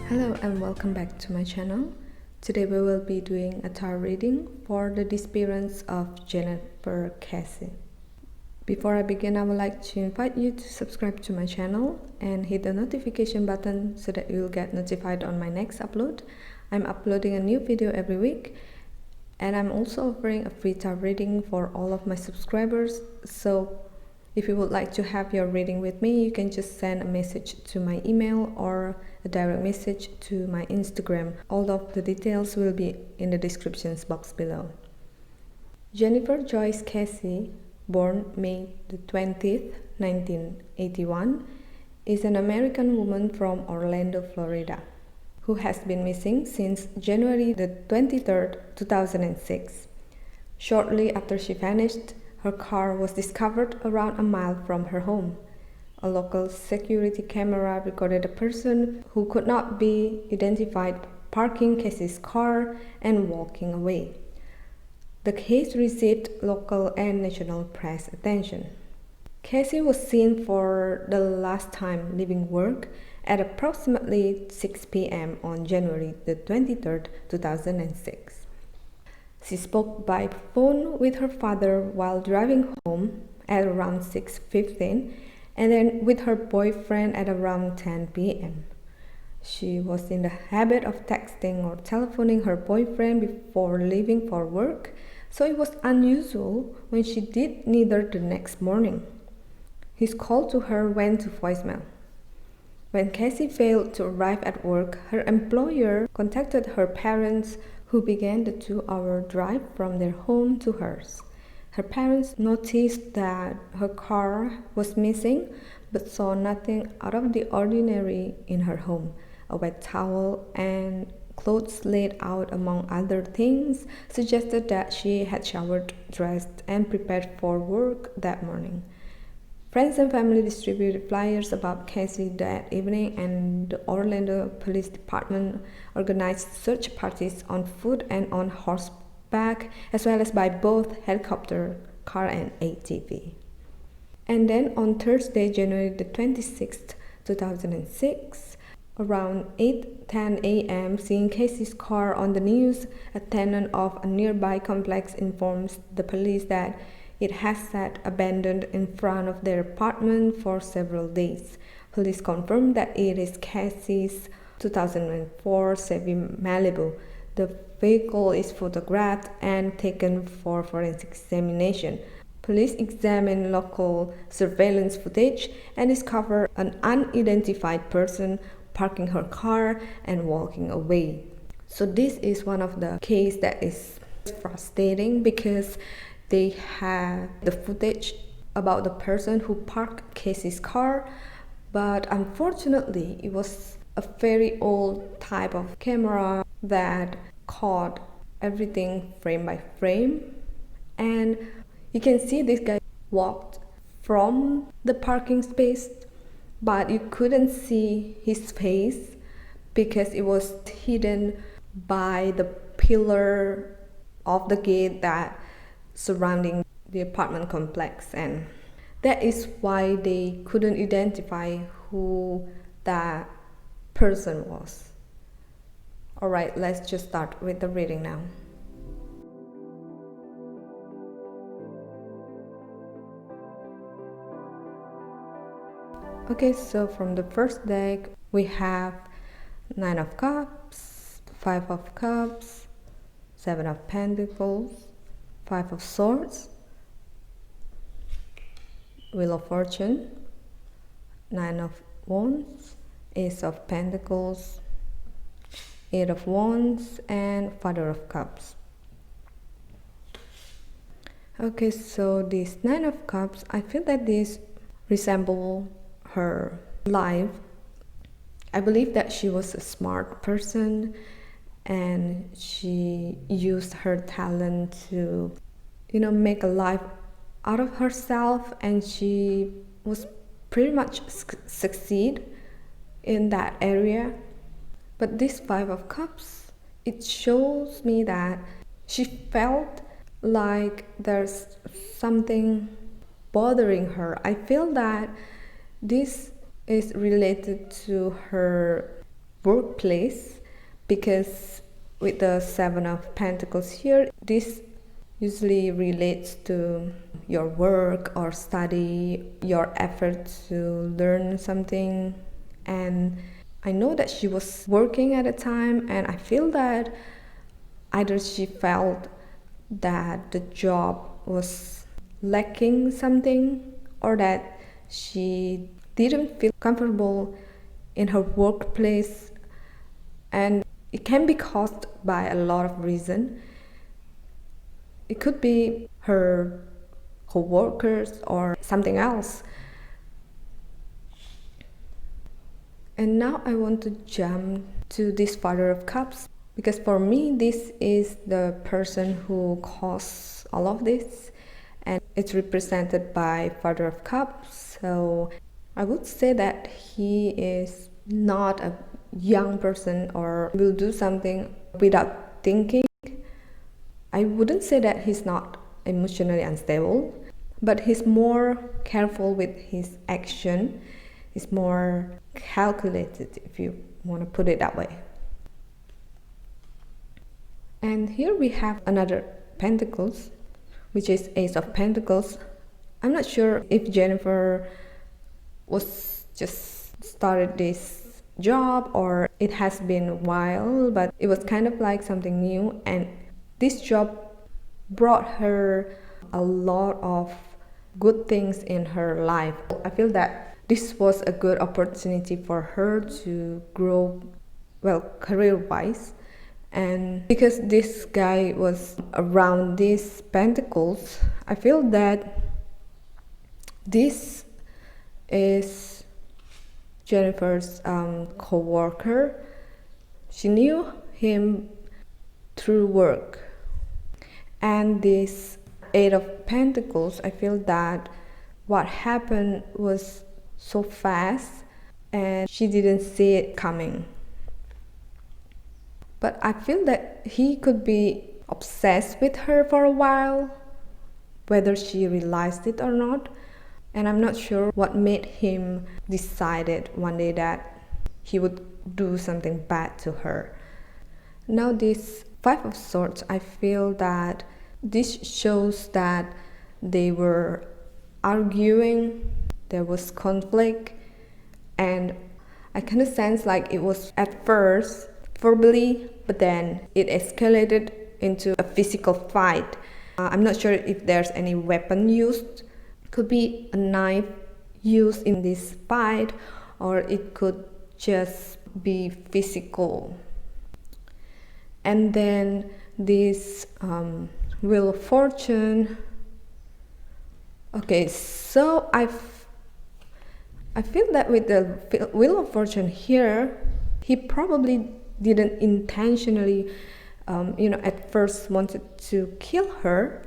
Hello and welcome back to my channel. Today we will be doing a tarot reading for the disappearance of Jennifer Kesse. Before I begin, I would like to invite you to subscribe to my channel and hit the notification button so that you will get notified on my next upload. I'm uploading a new video every week, and I'm also offering a free tarot reading for all of my subscribers. So if you would like to have your reading with me, you can just send a message to my email or a direct message to my Instagram. All of the details will be in the description box below. Jennifer Joyce Kesse, born May the 20th, 1981, is an American woman from Orlando, Florida, who has been missing since January the 23rd, 2006. Shortly after she vanished, her car was discovered around a mile from her home. A local security camera recorded a person who could not be identified parking Kesse's car and walking away. The case received local and national press attention. Kesse was seen for the last time leaving work at approximately 6 p.m. on January the 23rd, 2006. She spoke by phone with her father while driving home at around 6:15 and then with her boyfriend at around 10 p.m. She was in the habit of texting or telephoning her boyfriend before leaving for work, so it was unusual when she did neither the next morning. His call to her went to voicemail. When Kesse failed to arrive at work, her employer contacted her parents, who began the 2-hour drive from their home to hers. Her parents noticed that her car was missing, but saw nothing out of the ordinary in her home. A wet towel and clothes laid out, among other things, suggested that she had showered, dressed, and prepared for work that morning. Friends and family distributed flyers about Kesse that evening, and the Orlando Police Department organized search parties on foot and on horseback, as well as by both helicopter, car, and ATV. And then on Thursday, January the 26th, 2006, around 8:10 a.m., seeing Kesse's car on the news, a tenant of a nearby complex informs the police that it has sat abandoned in front of their apartment for several days. Police confirmed that it is Kesse's 2004 Chevy Malibu. The vehicle is photographed and taken for forensic examination. Police examined local surveillance footage and discovered an unidentified person parking her car and walking away. So this is one of the cases that is frustrating because they have the footage about the person who parked Kesse's car, but unfortunately it was a very old type of camera that caught everything frame by frame, and you can see this guy walked from the parking space, but you couldn't see his face because it was hidden by the pillar of the gate that surrounding the apartment complex, and that is why they couldn't identify who that person was. Alright, let's just start with the reading now. Okay, so from the first deck we have 9 of Cups, 5 of Cups, 7 of Pentacles, 5 of Swords, Wheel of Fortune, 9 of Wands, Ace of Pentacles, 8 of Wands, and Father of Cups. Okay, so this 9 of Cups, I feel that this resembles her life. I believe that she was a smart person and she used her talent to, make a life out of herself, and she was pretty much succeed in that area. But this 5 of Cups, it shows me that she felt like there's something bothering her. I feel that this is related to her workplace, because with the Seven of Pentacles here, this usually relates to your work or study, your effort to learn something. And I know that she was working at a time, and I feel that either she felt that the job was lacking something, or that she didn't feel comfortable in her workplace, and it can be caused by a lot of reasons. It could be her co-workers or something else. And now I want to jump to this Father of Cups, because for me this is the person who caused all of this, and it's represented by Father of Cups. So I would say that he is not a young person or will do something without thinking. I wouldn't say that he's not emotionally unstable, but he's more careful with his action. He's more calculated, if you want to put it that way. And here we have another Pentacles, which is Ace of Pentacles. I'm not sure if Jennifer was just started this job or it has been a while, but it was kind of like something new, and this job brought her a lot of good things in her life. I feel that this was a good opportunity for her to grow, well, career-wise. And because this guy was around these pentacles, I feel that this is Jennifer's co-worker. She knew him through work. And this Eight of Pentacles, I feel that what happened was so fast and she didn't see it coming. But I feel that he could be obsessed with her for a while, whether she realized it or not. And I'm not sure what made him decided one day that he would do something bad to her. Now this Five of Swords, I feel that this shows that they were arguing, there was conflict, and I kind of sense like it was at first verbally, but then it escalated into a physical fight. I'm not sure if there's any weapon used. It could be a knife used in this fight, or it could just be physical. And then this Wheel of Fortune. Okay, so I feel that with the Wheel of Fortune here, he probably didn't intentionally, at first wanted to kill her.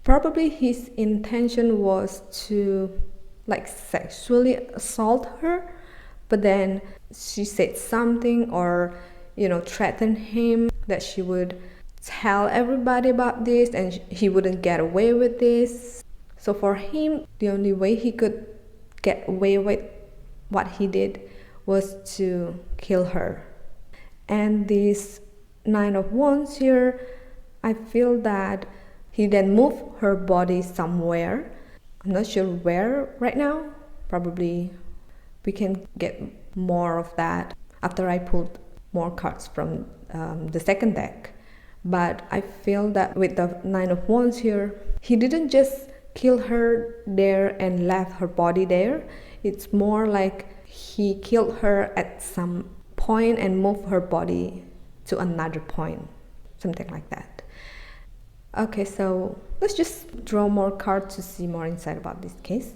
Probably his intention was to like sexually assault her, but then she said something or threatened him that she would tell everybody about this and he wouldn't get away with this. So for him, the only way he could get away with what he did was to kill her. And this Nine of Wands here, I feel that he then moved her body somewhere. I'm not sure where right now. Probably we can get more of that after I pulled more cards from the second deck. But I feel that with the Nine of Wands here, he didn't just kill her there and left her body there. It's more like he killed her at some point and moved her body to another point, something like that. Okay, so let's just draw more cards to see more insight about this case.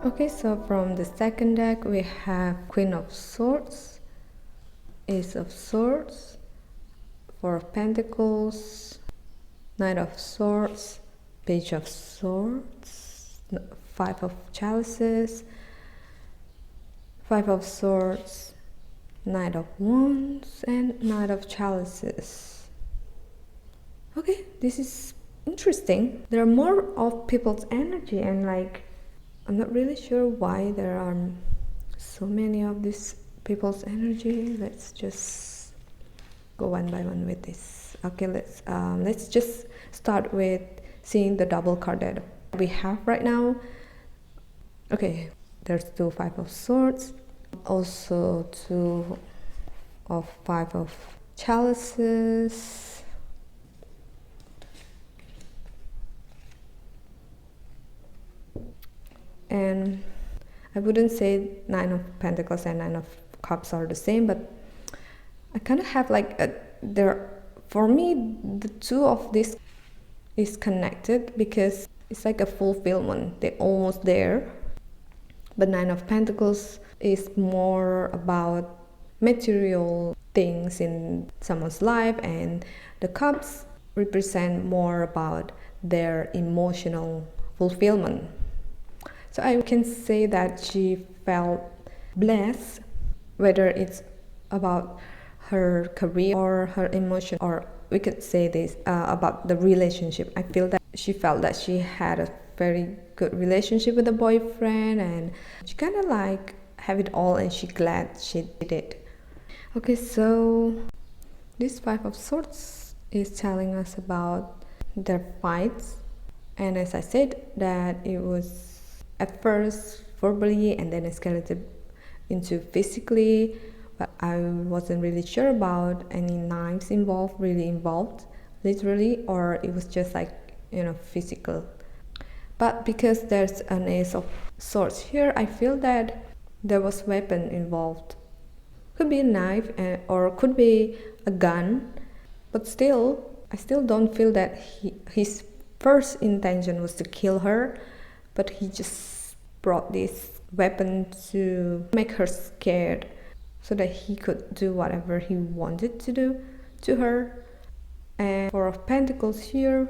Okay, so from the second deck we have Queen of Swords, Ace of Swords, Four of Pentacles, Knight of Swords, Page of Swords, Five of Chalices, Five of Swords, Knight of Wands, and Knight of Chalices. Okay, this is interesting. There are more of people's energy, and like I'm not really sure why there are so many of these people's energy. Let's just go one by one with this. Okay, let's just start with seeing the double card that we have right now. Okay, there's two Five of Swords, also two of Five of Chalices, and I wouldn't say Nine of Pentacles and Nine of Cups are the same, but I kind of have like for me the two of this is connected because it's like a fulfillment. They're almost there. But Nine of Pentacles is more about material things in someone's life, and the Cups represent more about their emotional fulfillment. So I can say that she felt blessed, whether it's about her career or her emotion, or we could say this about the relationship. I feel that she felt that she had a very good relationship with the boyfriend, and she kind of like have it all, and she glad she did it. Okay, so this Five of Swords is telling us about their fights, and as I said that it was at first verbally and then escalated into physically, but I wasn't really sure about any knives really involved literally, or it was just like physical. But because there's an Ace of Swords here, I feel that there was weapon involved. Could be a knife or could be a gun, but still, I still don't feel that his first intention was to kill her, but he just brought this weapon to make her scared so that he could do whatever he wanted to do to her. And Four of Pentacles here.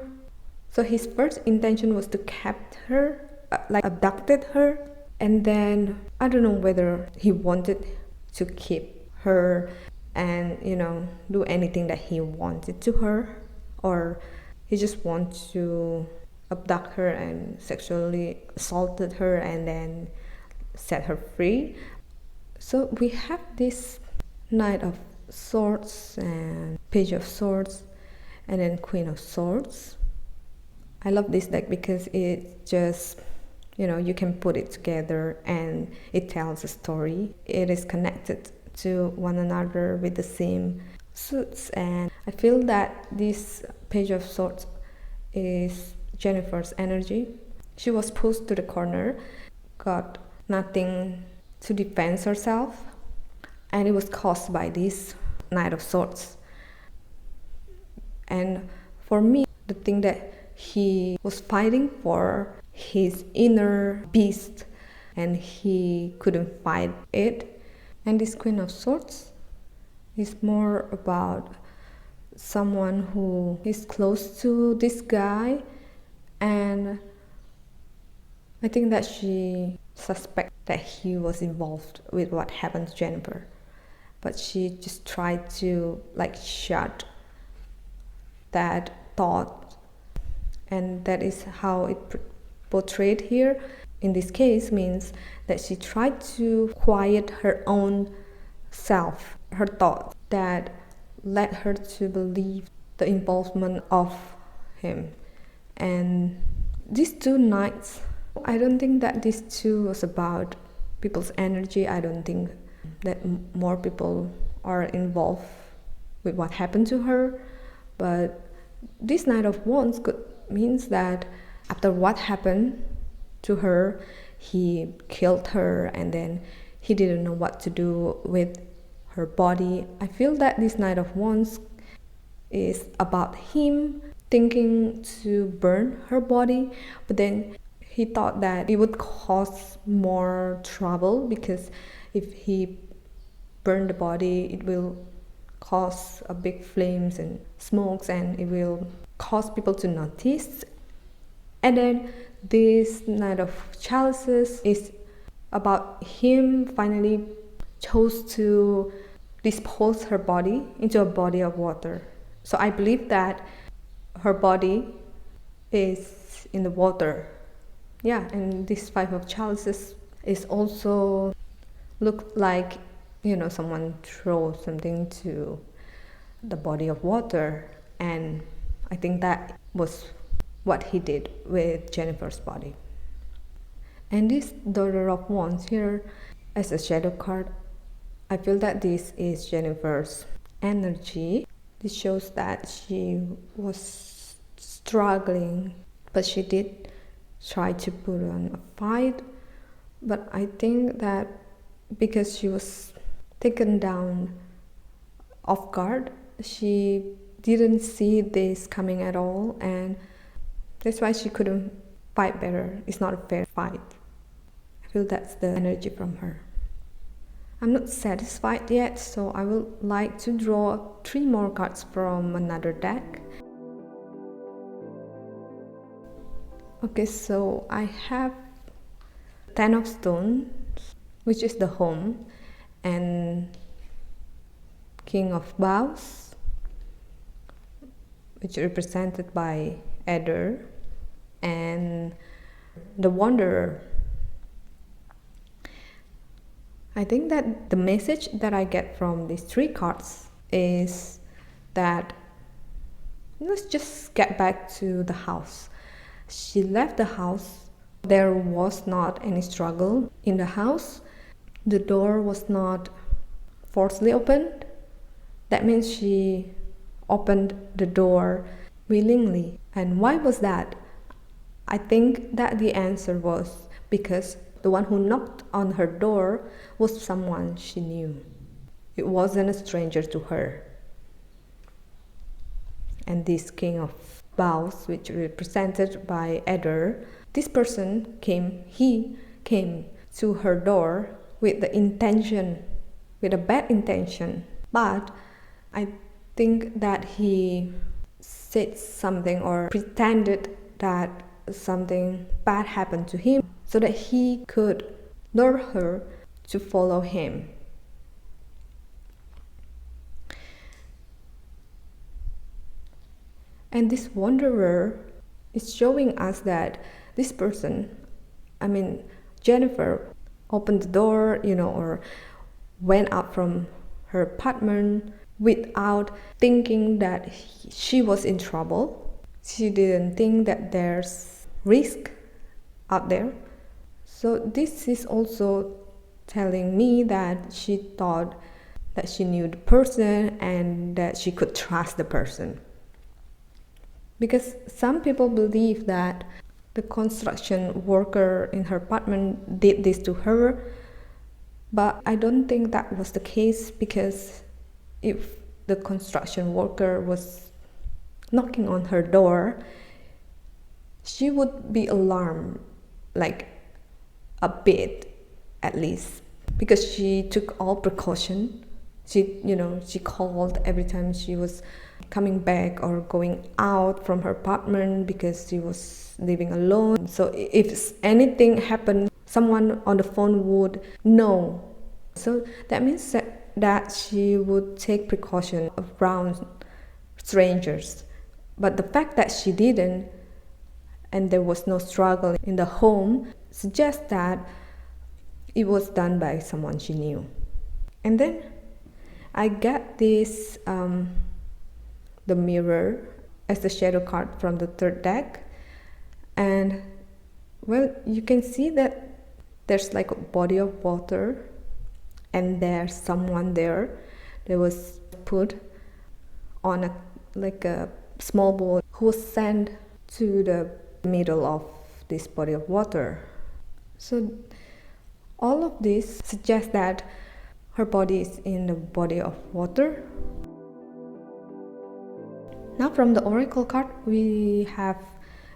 So his first intention was to capture her, like abducted her, and then I don't know whether he wanted to keep her and do anything that he wanted to her, or he just wanted to abduct her and sexually assaulted her and then set her free. So we have this Knight of Swords and Page of Swords and then Queen of Swords. I love this deck because it just, you can put it together and it tells a story. It is connected to one another with the same suits, and I feel that this Page of Swords is Jennifer's energy. She was pushed to the corner, got nothing to defend herself, and it was caused by this Knight of Swords. And for me, the thing that he was fighting for, his inner beast, and he couldn't fight it. And this Queen of Swords is more about someone who is close to this guy, and I think that she suspects that he was involved with what happened to Jennifer, but she just tried to shut that thought, and that is how it portrayed here in this case. Means that she tried to quiet her own self, her thoughts that led her to believe the involvement of him. And these two knights, I don't think that these two was about people's energy. I don't think that more people are involved with what happened to her, but this Knight of Wands means that after what happened to her, he killed her and then he didn't know what to do with her body. I feel that this Knight of Wands is about him thinking to burn her body, but then he thought that it would cause more trouble, because if he burned the body, it will cause a big flames and smokes, and it will cause people to notice. And then this Knight of Chalices is about him finally chose to dispose her body into a body of water. So I believe that her body is in the water. Yeah, and this Five of Chalices is also look like, someone throw something to the body of water, and I think that was what he did with Jennifer's body. And this Daughter of Wands here as a shadow card, I feel that this is Jennifer's energy. This shows that she was struggling, but she did try to put on a fight. But I think that because she was taken down off guard, she didn't see this coming at all, and that's why she couldn't fight better. It's not a fair fight. I feel that's the energy from her. I'm not satisfied yet, so I would like to draw 3 more cards from another deck. Okay, so I have 10 of Stones, which is the home, and King of Bows, which is represented by Adder, and the Wanderer. I think that the message that I get from these 3 cards is that let's just get back to the house. She left the house. There was not any struggle in the house. The door was not forcibly opened. That means she opened the door willingly. And why was that? I think that the answer was because the one who knocked on her door was someone she knew. It wasn't a stranger to her. And this King of Bows, which is represented by Adder, this person he came to her door with a bad intention. But I think that he said something or pretended that something bad happened to him so that he could lure her to follow him. And this Wanderer is showing us that this person, Jennifer, opened the door, or went out from her apartment without thinking that she was in trouble. She didn't think that there's risk out there. So this is also telling me that she thought that she knew the person and that she could trust the person. Because some people believe that the construction worker in her apartment did this to her, but I don't think that was the case, because if the construction worker was knocking on her door, she would be alarmed, like a bit at least, because she took all precaution. She called every time she was coming back or going out from her apartment because she was living alone. So if anything happened, someone on the phone would know. So that means that she would take precaution around strangers. But the fact that she didn't, and there was no struggle in the home, suggests that it was done by someone she knew. And then I get this the Mirror as the shadow card from the 3rd deck, and you can see that there's like a body of water, and there's someone there that was put on a small boat who was sent to the middle of this body of water. So all of this suggests that her body is in the body of water. Now from the Oracle card, we have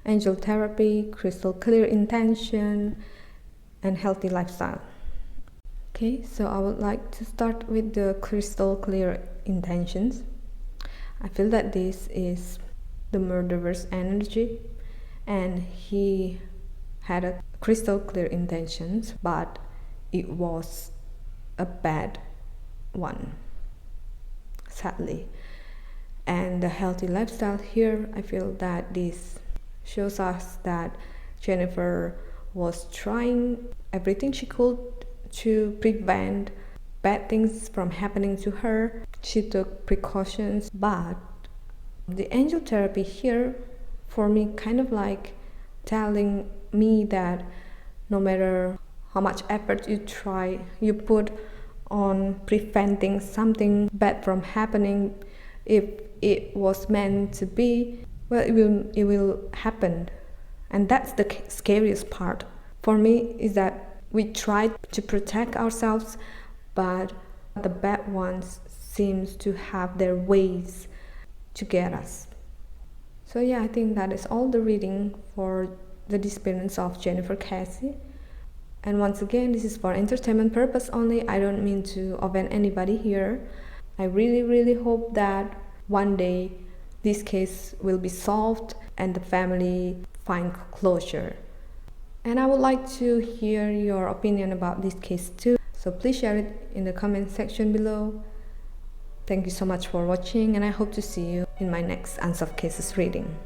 Angel Therapy, Crystal Clear Intention, and Healthy Lifestyle. Okay, so I would like to start with the Crystal Clear Intentions. I feel that this is the murderer's energy, and he had a crystal clear intentions, but it was a bad one, sadly. And the Healthy Lifestyle here, I feel that this shows us that Jennifer was trying everything she could to prevent bad things from happening to her. She took precautions, but the angel therapy here for me kind of like telling me that no matter how much effort you put on preventing something bad from happening, if it was meant to be, well, it will happen. And that's the scariest part for me, is that we try to protect ourselves, but the bad ones seems to have their ways to get us. So yeah, I think that is all the reading for the disappearance of Jennifer Kesse. And once again, this is for entertainment purpose only. I don't mean to offend anybody here. I really hope that one day this case will be solved and the family find closure. And I would like to hear your opinion about this case too. So please share it in the comment section below. Thank you so much for watching, and I hope to see you in my next Unsolved Cases reading.